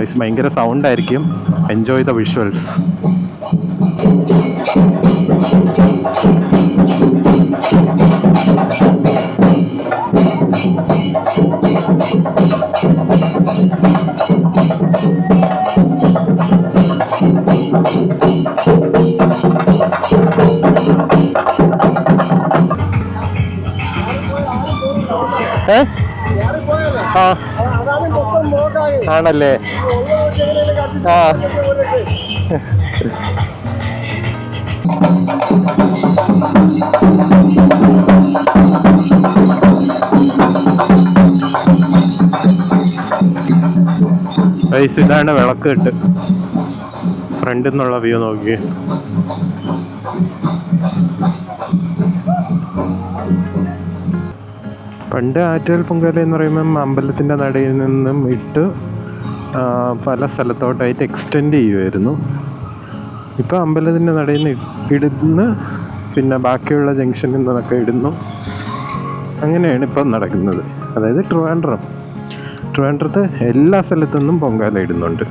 Guys. ഭയങ്കര സൗണ്ടായിരിക്കും. Enjoy the visuals. ആണല്ലേ? ആ ഇതാണ് വിളക്ക് കെട്ട്. ഫ്രണ്ടിൽ നിന്നുള്ള വ്യൂ നോക്കി. പണ്ട് ആറ്റുകാൽ പൊങ്കാല എന്ന് പറയുമ്പം അമ്പലത്തിൻ്റെ നടയിൽ നിന്നും ഇട്ട് പല സ്ഥലത്തോട്ടായിട്ട് എക്സ്റ്റെൻഡ് ചെയ്യുമായിരുന്നു. ഇപ്പോൾ അമ്പലത്തിൻ്റെ നടയിൽ നിന്ന് ഇടുന്ന്, പിന്നെ ബാക്കിയുള്ള ജംഗ്ഷനിൽ നിന്നൊക്കെ ഇടുന്നു. അങ്ങനെയാണ് ഇപ്പം നടക്കുന്നത്. അതായത് ട്രിവാൻഡ്രത്ത് എല്ലാ സ്ഥലത്തുനിന്നും പൊങ്കാല ഇടുന്നുണ്ട്.